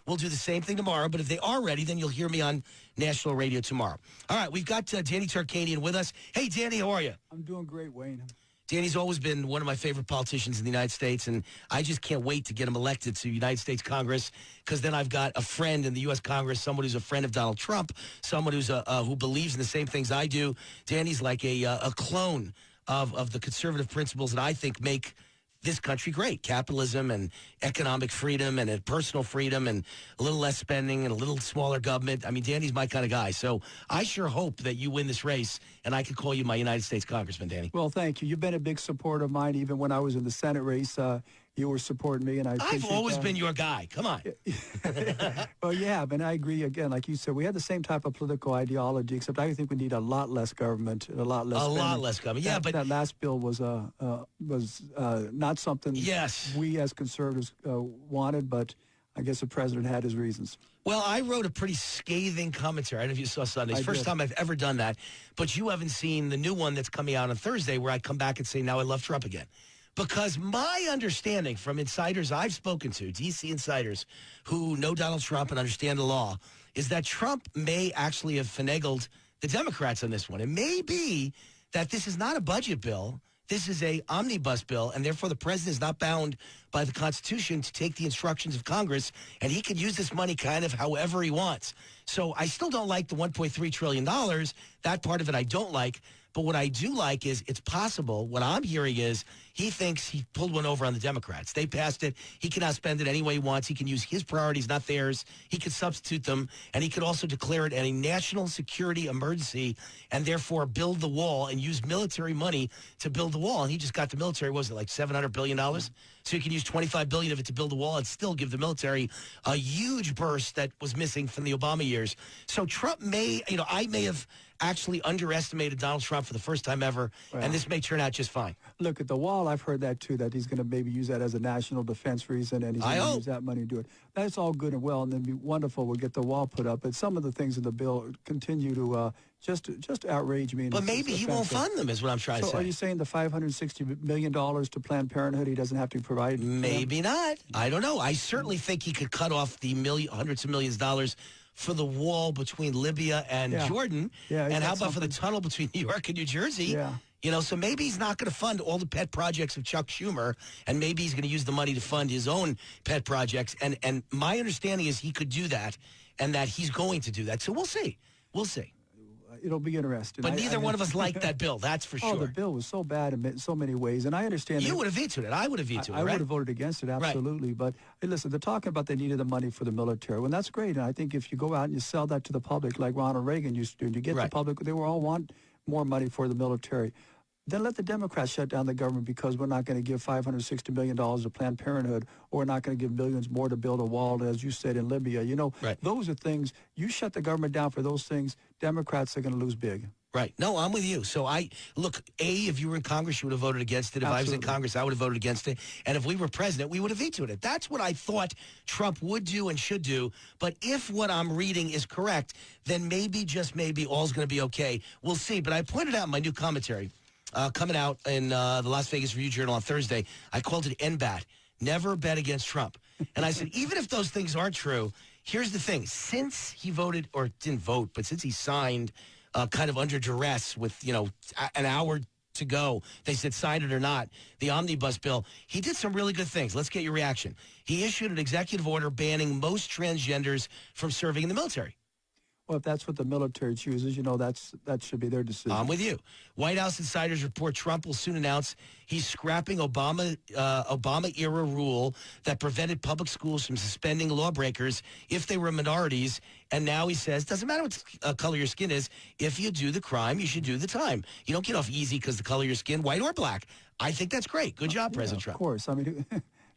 We'll do the same thing tomorrow, but if they are ready, then you'll hear me on national radio tomorrow. All right, we've got Danny Tarkanian with us. Hey, Danny, how are you? I'm doing great, Wayne. Danny's always been one of my favorite politicians in the United States, and I just can't wait to get him elected to United States Congress, because then I've got a friend in the U.S. Congress, someone who's a friend of Donald Trump, someone who's who believes in the same things I do. Danny's like a clone of the conservative principles that I think make this country great: capitalism and economic freedom and personal freedom and a little less spending and a little smaller government. I mean, Danny's my kind of guy. So I sure hope that you win this race and I can call you my United States Congressman, Danny. Well, thank you. You've been a big supporter of mine. Even when I was in the Senate race, you were supporting me, and I've always been your guy. Come on. Well, yeah, but I agree. Again, like you said, we have the same type of political ideology, except I think we need a lot less government and a lot less spending. Lot less government. Yeah, but that last bill was not something we as conservatives wanted, but I guess the president had his reasons. Well, I wrote a pretty scathing commentary. I don't know if you saw Sunday's. First time I've ever done that. But you haven't seen the new one that's coming out on Thursday, where I come back and say, now I love Trump again. Because my understanding from insiders I've spoken to, D.C. insiders who know Donald Trump and understand the law, is that Trump may actually have finagled the Democrats on this one. It may be that this is not a budget bill. This is a omnibus bill, and therefore the president is not bound by the Constitution to take the instructions of Congress, and he can use this money kind of however he wants. So I still don't like the $1.3 trillion. That part of it I don't like. But what I do like is it's possible. What I'm hearing is he thinks he pulled one over on the Democrats. They passed it. He can now spend it any way he wants. He can use his priorities, not theirs. He could substitute them. And he could also declare it a national security emergency and therefore build the wall and use military money to build the wall. And he just got the military, what was it, like $700 billion? So he can use $25 billion of it to build the wall and still give the military a huge burst that was missing from the Obama years. So Trump may, I may have actually underestimated Donald Trump for the first time ever, and this may turn out just fine. Look, at the wall, I've heard that, too, that he's going to maybe use that as a national defense reason, and he's going to use that money to do it. That's all good and well, and it'd be wonderful we'll get the wall put up, but some of the things in the bill continue to just outrage me. But maybe he won't fund them, is what I'm trying to say. So are you saying the $560 million to Planned Parenthood he doesn't have to provide? Maybe not. I don't know. I certainly think he could cut off the hundreds of millions of dollars for the wall between Libya and Jordan. Yeah, and how about for the tunnel between New York and New Jersey? Yeah. So maybe he's not going to fund all the pet projects of Chuck Schumer, and maybe he's going to use the money to fund his own pet projects. And my understanding is he could do that, and that he's going to do that. So we'll see. We'll see. It'll be interesting. But neither one of us liked that bill, that's for sure. Oh, the bill was so bad in so many ways, and I understand. You would have vetoed it. I would have vetoed it, I would have voted against it, absolutely. Right. But hey, listen, they're talking about they needed the money for the military. Well, that's great, and I think if you go out and you sell that to the public like Ronald Reagan used to do, and you get the public, they will all want more money for the military. Then let the Democrats shut down the government because we're not going to give $560 million to Planned Parenthood, or we're not going to give millions more to build a wall, as you said, in Libya. Those are things, you shut the government down for those things, Democrats are going to lose big. Right. No, I'm with you. So if you were in Congress, you would have voted against it. If I was in Congress, I would have voted against it. And if we were president, we would have vetoed it. That's what I thought Trump would do and should do. But if what I'm reading is correct, then maybe, just maybe, all's going to be okay. We'll see. But I pointed out in my new commentary, coming out in the Las Vegas Review-Journal on Thursday, I called it NBAT, never bet against Trump. And I said, even if those things aren't true, here's the thing. Since he voted, or didn't vote, but since he signed kind of under duress with, an hour to go, they said sign it or not, the omnibus bill, he did some really good things. Let's get your reaction. He issued an executive order banning most transgenders from serving in the military. Well, if that's what the military chooses, that should be their decision. I'm with you. White House insiders report Trump will soon announce he's scrapping Obama-era rule that prevented public schools from suspending lawbreakers if they were minorities. And now he says, doesn't matter what color your skin is, if you do the crime, you should do the time. You don't get off easy because the color of your skin, white or black. I think that's great. Good job, President Trump. Of course. I mean...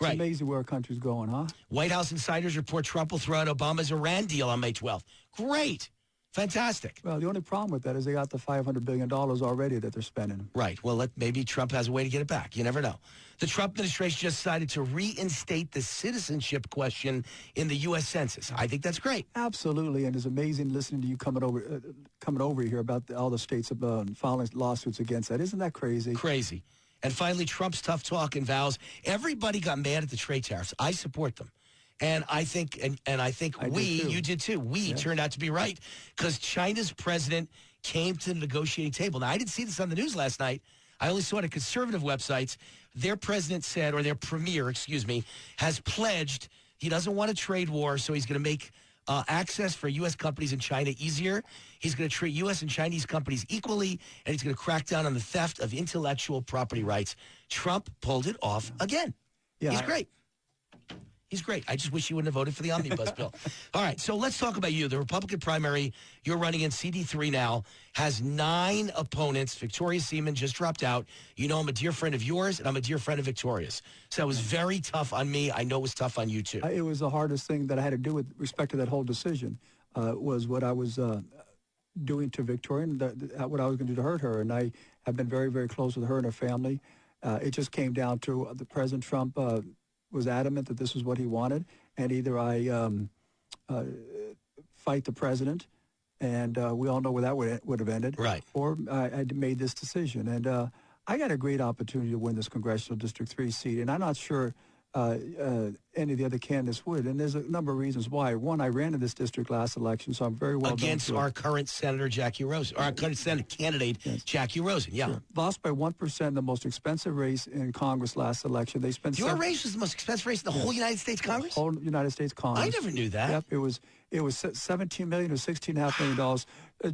It's amazing where our country's going, huh? White House insiders report Trump will throw out Obama's Iran deal on May 12th. Great. Fantastic. Well, the only problem with that is they got the $500 billion already that they're spending. Right. Well, maybe Trump has a way to get it back. You never know. The Trump administration just decided to reinstate the citizenship question in the U.S. Census. I think that's great. Absolutely. And it's amazing listening to you coming over here about all the states filing lawsuits against that. Isn't that crazy? Crazy. And finally, Trump's tough talk and vows. Everybody got mad at the trade tariffs. I support them. And I think, and I think you did too. We turned out to be right because China's president came to the negotiating table. Now, I didn't see this on the news last night. I only saw it at conservative websites. Their president said, or their premier, has pledged he doesn't want a trade war, so he's going to make access for U.S. companies in China easier. He's going to treat U.S. and Chinese companies equally, and he's going to crack down on the theft of intellectual property rights. Trump pulled it off again. Yeah, he's great. He's great. I just wish he wouldn't have voted for the omnibus bill. All right, so let's talk about you. The Republican primary, you're running in CD3 now, has 9 opponents. Victoria Seaman just dropped out. You know I'm a dear friend of yours, and I'm a dear friend of Victoria's. So that was very tough on me. I know it was tough on you, too. It was the hardest thing that I had to do with respect to that whole decision, was what I was doing to Victoria and what I was going to do to hurt her. And I have been very, very close with her and her family. It just came down to the President Trump was adamant that this was what he wanted, and either I fight the president, and we all know where that would have ended, right? Or I made this decision, and I got a great opportunity to win this congressional District 3 seat, and I'm not sure any of the other candidates would, and there's a number of reasons why. One, I ran in this district last election, so I'm very well against our current Senator Jackie Rosen, or our current Senate candidate Jackie Rosen. Yeah, sure. Lost by 1%, the most expensive race in Congress last election. They spent your race was the most expensive race in the whole United States Congress. The whole United States Congress. I never knew that. Yep, it was $17 million or $16.5 million.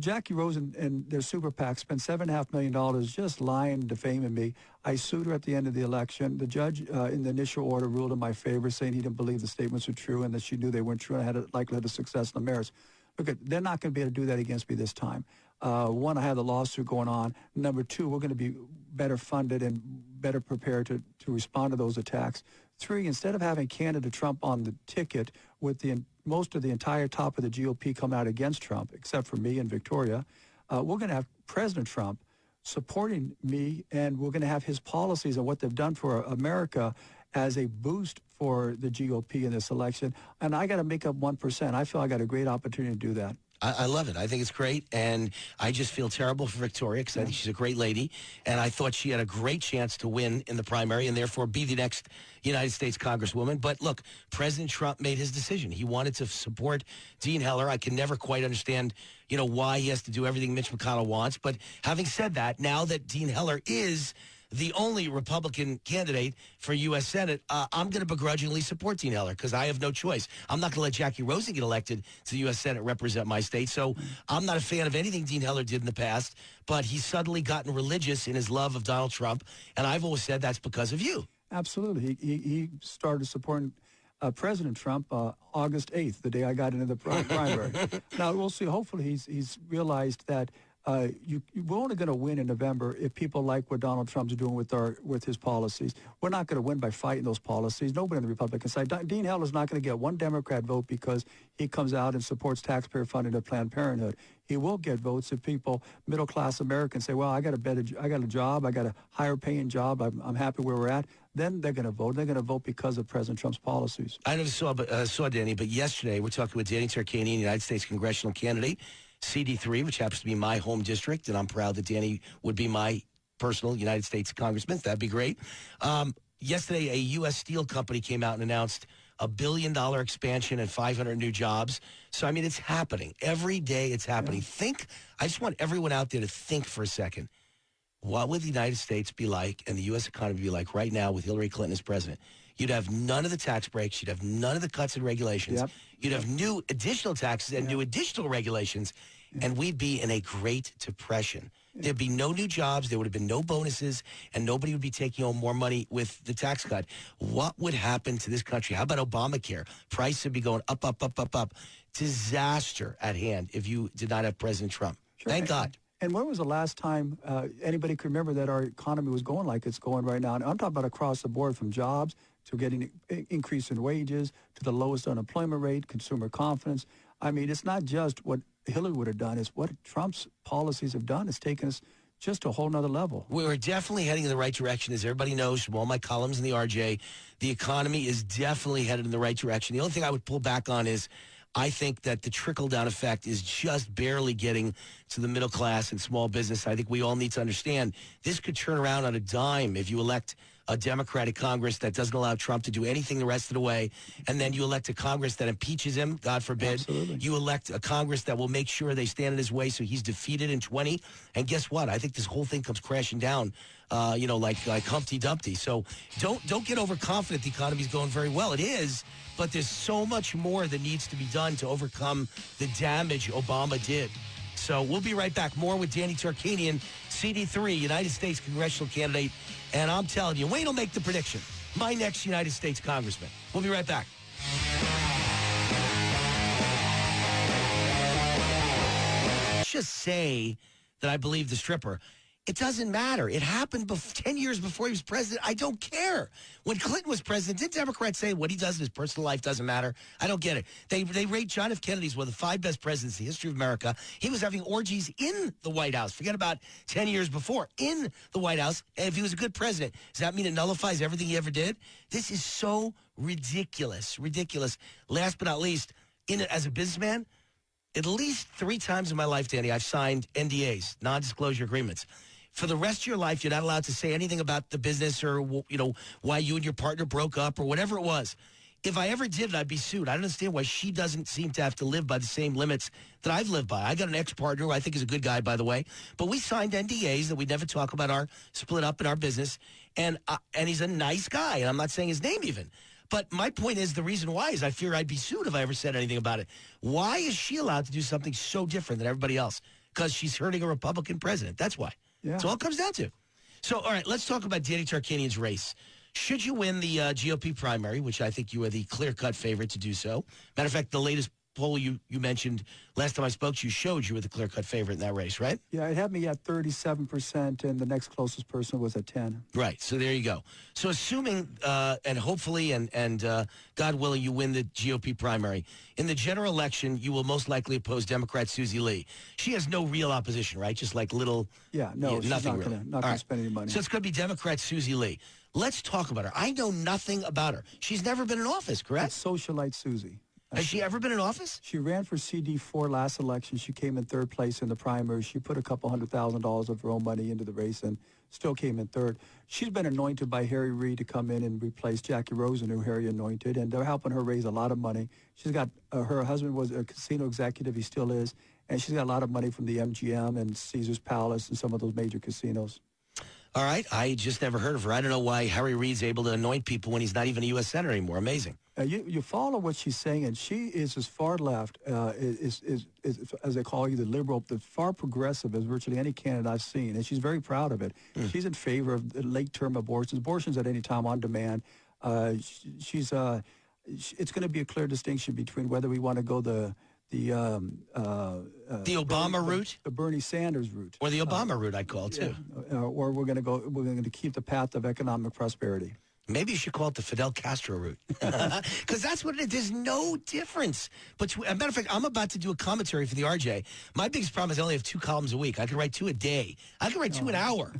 Jackie Rosen and their super PAC spent $7.5 million just lying, defaming me. I sued her at the end of the election. The judge, in the initial order, ruled in my favor, saying he didn't believe the statements were true and that she knew they weren't true and I had a likelihood of success in the merits. Look, they're not going to be able to do that against me this time. One, I have the lawsuit going on. Number two, we're going to be better funded and better prepared to respond to those attacks. 3, instead of having candidate Trump on the ticket with most of the entire top of the GOP coming out against Trump, except for me and Victoria, we're going to have President Trump supporting me, and we're going to have his policies and what they've done for America as a boost for the GOP in this election. And I got to make up 1%. I feel I got a great opportunity to do that. I love it. I think it's great, and I just feel terrible for Victoria because I think she's a great lady, and I thought she had a great chance to win in the primary and therefore be the next United States Congresswoman. But look, President Trump made his decision. He wanted to support Dean Heller. I can never quite understand, why he has to do everything Mitch McConnell wants. But having said that, now that Dean Heller is the only Republican candidate for U.S. Senate, I'm going to begrudgingly support Dean Heller because I have no choice. I'm not going to let Jackie Rosen get elected to the U.S. Senate represent my state. So I'm not a fan of anything Dean Heller did in the past, but he's suddenly gotten religious in his love of Donald Trump, and I've always said that's because of you. Absolutely. He started supporting President Trump August 8th, the day I got into the primary. Now, we'll see. Hopefully he's realized that we're only going to win in November if people like what Donald Trump's doing with his policies. We're not going to win by fighting those policies. Nobody on the Republican side. Dean Heller's not going to get one Democrat vote because he comes out and supports taxpayer funding of Planned Parenthood. He will get votes if people, middle-class Americans, say, well, I got a job, I got a higher-paying job, I'm happy where we're at. Then they're going to vote. They're going to vote because of President Trump's policies. I never saw Danny, but yesterday we're talking with Danny Tarkanian, United States congressional candidate, CD3, which happens to be my home district, and I'm proud that Danny would be my personal United States congressman. That'd be great. Yesterday, a U.S. steel company came out and announced a $1 billion expansion and 500 new jobs. So, I mean, it's happening. Every day it's happening. Yeah. I just want everyone out there to think for a second. What would the United States be like and the U.S. economy be like right now with Hillary Clinton as president? You'd have none of the tax breaks. You'd have none of the cuts and regulations. Yep. You'd have new additional taxes and new additional regulations, and we'd be in a Great Depression. There'd be no new jobs. There would have been no bonuses, and nobody would be taking home more money with the tax cut. What would happen to this country? How about Obamacare? Prices would be going up, up, up, up, up. Disaster at hand if you did not have President Trump. Sure. Thank God. And when was the last time anybody could remember that our economy was going like it's going right now? And I'm talking about across the board, from jobs to getting an increase in wages to the lowest unemployment rate, consumer confidence. I mean, it's not just what Hillary would have done. It's what Trump's policies have done. It's taken us just to a whole nother level. We're definitely heading in the right direction. As everybody knows from all my columns in the RJ, the economy is definitely headed in the right direction. The only thing I would pull back on is I think that the trickle-down effect is just barely getting to the middle class and small business. I think we all need to understand this could turn around on a dime if you elect a Democratic Congress that doesn't allow Trump to do anything the rest of the way, and then you elect a Congress that impeaches him, God forbid. Absolutely. You elect a Congress that will make sure they stand in his way so he's defeated in 20. And guess what? I think this whole thing comes crashing down, like Humpty Dumpty. So don't get overconfident the economy's going very well. It is, but there's so much more that needs to be done to overcome the damage Obama did. So we'll be right back. More with Danny Tarkanian, CD3, United States congressional candidate. And I'm telling you, Wayne will make the prediction. My next United States congressman. We'll be right back. Just say that I believe the stripper. It doesn't matter. It happened 10 years before he was president. I don't care. When Clinton was president, did Democrats say what he does in his personal life doesn't matter? I don't get it. They rate John F. Kennedy as one of the 5 best presidents in the history of America. He was having orgies in the White House. Forget about 10 years before. In the White House. And if he was a good president, does that mean it nullifies everything he ever did? This is so ridiculous. Ridiculous. Last but not least, as a businessman, at least 3 times in my life, Danny, I've signed NDAs, non-disclosure agreements. For the rest of your life, you're not allowed to say anything about the business or, why you and your partner broke up or whatever it was. If I ever did it, I'd be sued. I don't understand why she doesn't seem to have to live by the same limits that I've lived by. I got an ex-partner who I think is a good guy, by the way. But we signed NDAs that we'd never talk about our split up in our business. And he's a nice guy. And I'm not saying his name even. But my point is, the reason why is I fear I'd be sued if I ever said anything about it. Why is she allowed to do something so different than everybody else? Because she's hurting a Republican president. That's why. Yeah. That's all it comes down to. So, all right, let's talk about Danny Tarkanian's race. Should you win the GOP primary, which I think you are the clear-cut favorite to do so. Matter of fact, the latest poll you mentioned last time I spoke to you showed you were the clear-cut favorite in that race, right? Yeah, it had me at 37%, and the next closest person was at 10. Right, so there you go. So assuming, and hopefully, and God willing, you win the GOP primary, in the general election, you will most likely oppose Democrat Susie Lee. She has no real opposition, right? Just like little... Yeah, no, she's nothing not really. Not going to spend any money. So it's going to be Democrat Susie Lee. Let's talk about her. I know nothing about her. She's never been in office, correct? It's socialite Susie. Has she ever been in office? She ran for CD4 last election. She came in 3rd place in the primary. She put a couple $100,000 of her own money into the race and still came in 3rd. She's been anointed by Harry Reid to come in and replace Jackie Rosen, who Harry anointed, and they're helping her raise a lot of money. She's got her husband was a casino executive. He still is, and she's got a lot of money from the MGM and Caesar's Palace and some of those major casinos. All right. I just never heard of her. I don't know why Harry Reid's able to anoint people when he's not even a U.S. Senator anymore. Amazing. You follow what she's saying, and she is as far left, is as they call you, the liberal, the far progressive as virtually any candidate I've seen, and she's very proud of it. She's in favor of late-term abortions at any time on demand. It's going to be a clear distinction between whether we want to go the Obama route, the Bernie Sanders route, or the Obama route, I call it too, or we're going to keep the path of economic prosperity. Maybe you should call it the Fidel Castro route, because that's what it is. There's no difference. But as a matter of fact, I'm about to do a commentary for the RJ. My biggest problem is I only have 2 columns a week. I can write 2 a day. I can write 2 an hour.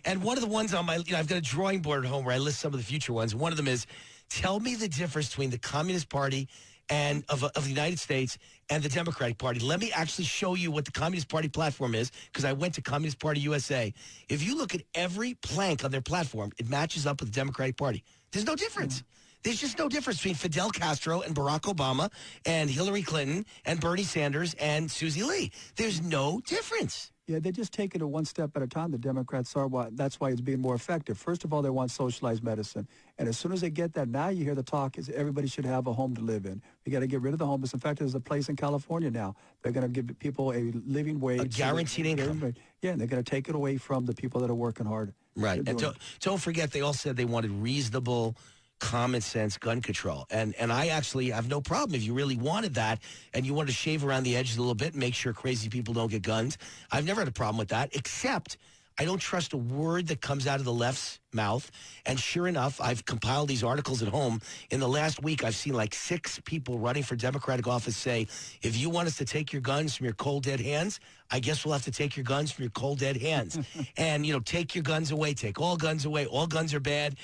And one of the ones on my, I've got a drawing board at home where I list some of the future ones. One of them is, tell me the difference between the Communist Party and of the United States and the Democratic Party. Let me actually show you what the Communist Party platform is, because I went to Communist Party USA. If you look at every plank on their platform, it matches up with the Democratic Party. There's no difference. There's just no difference between Fidel Castro and Barack Obama and Hillary Clinton and Bernie Sanders and Susie Lee. There's no difference. Yeah, they just take it one step at a time. The Democrats are. That's why it's being more effective. First of all, they want socialized medicine. And as soon as they get that, now you hear the talk is everybody should have a home to live in. We got to get rid of the homeless. In fact, there's a place in California now. They're going to give people a living wage. A guaranteed income. Yeah, and they're going to take it away from the people that are working hard. Right. And don't forget, they all said they wanted reasonable, common sense gun control. And I actually have no problem if you really wanted that and you wanted to shave around the edges a little bit and make sure crazy people don't get guns. I've never had a problem with that, except I don't trust a word that comes out of the left's mouth. And sure enough, I've compiled these articles at home. In the last week, I've seen like 6 people running for Democratic office say, if you want us to take your guns from your cold, dead hands, I guess we'll have to take your guns from your cold, dead hands. And, take your guns away. Take all guns away. All guns are bad.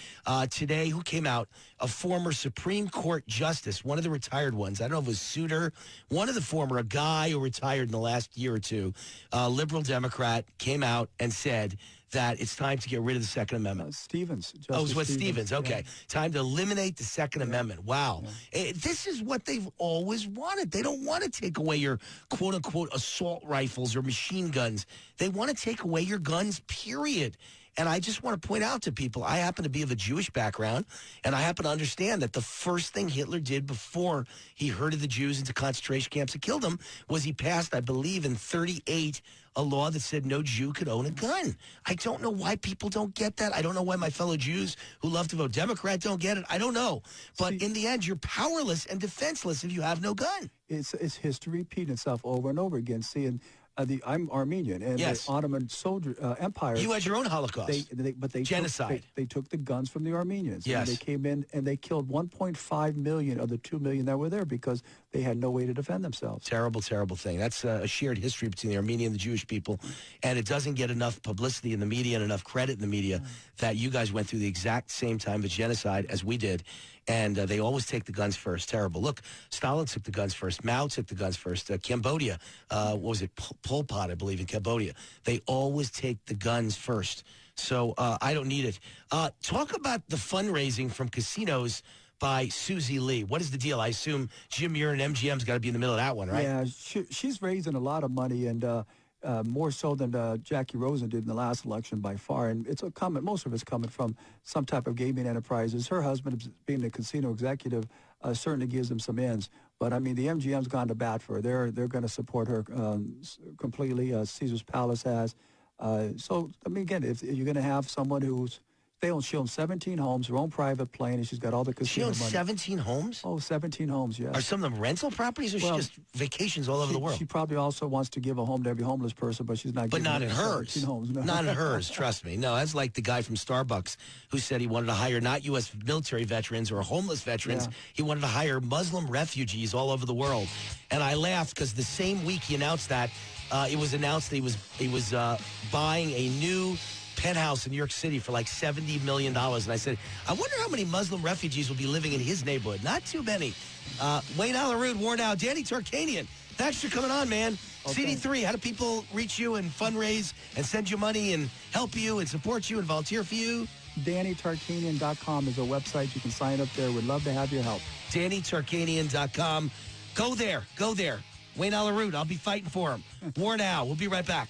Today, who came out? A former Supreme Court justice, one of the retired ones. I don't know if it was Souter, one of the former, a guy who retired in the last year or two, liberal Democrat, came out and said that it's time to get rid of the Second Amendment. Stevens. Oh, it's what Stevens. Okay. Yeah. Time to eliminate the Second Amendment. Wow. Yeah. This is what they've always wanted. They don't want to take away your quote-unquote assault rifles or machine guns. They want to take away your guns, period. And I just want to point out to people, I happen to be of a Jewish background, and I happen to understand that the first thing Hitler did before he herded the Jews into concentration camps and killed them was he passed, I believe, in 1938, a law that said no Jew could own a gun. I don't know why people don't get that. I don't know why my fellow Jews who love to vote Democrat don't get it. I don't know. But in the end, you're powerless and defenseless if you have no gun. It's history repeating itself over and over again. I'm Armenian, and the Ottoman Empire. You had your own Holocaust. They genocide. They took the guns from the Armenians. Yes. And they came in and they killed 1.5 million of the 2 million that were there because they had no way to defend themselves. Terrible, terrible thing. That's a shared history between the Armenian and the Jewish people, and it doesn't get enough publicity in the media and enough credit in the media that you guys went through the exact same time of genocide as we did. And they always take the guns first. Terrible. Look, Stalin took the guns first. Mao took the guns first. Cambodia, what was it? Pol Pot, I believe, in Cambodia. They always take the guns first. So I don't need it. Talk about the fundraising from casinos by Susie Lee. What is the deal? I assume Jim Muir and MGM's got to be in the middle of that one, right? Yeah, she's raising a lot of money, and more so than Jackie Rosen did in the last election by far. And it's most of it's coming from some type of gaming enterprises. Her husband, being a casino executive, certainly gives them some ends. But, I mean, the MGM's gone to bat for her. They're going to support her completely. Caesar's Palace has. So, I mean, again, if you're going to have someone she owns 17 homes, her own private plane, and she's got all the casino money. She owns 17 homes? Oh, 17 homes, yes. Are some of them rental properties, or just vacations all over the world? She probably also wants to give a home to every homeless person, but she's not giving But not in hers. 17 homes. No. Not in hers, trust me. No, that's like the guy from Starbucks who said he wanted to hire not U.S. military veterans or homeless veterans. Yeah. He wanted to hire Muslim refugees all over the world. And I laughed because the same week he announced that, it was announced that he was buying a new penthouse in New York City for like $70 million. And I said, I wonder how many Muslim refugees will be living in his neighborhood. Not too many. WayneAllynRoot, worn out. Danny Tarkanian, thanks for coming on, man. Okay. CD3, how do people reach you and fundraise and send you money and help you and support you and volunteer for you? DannyTarkanian.com is a website. You can sign up there. We'd love to have your help. DannyTarkanian.com. Go there. WayneAllynRoot, I'll be fighting for him. War now. We'll be right back.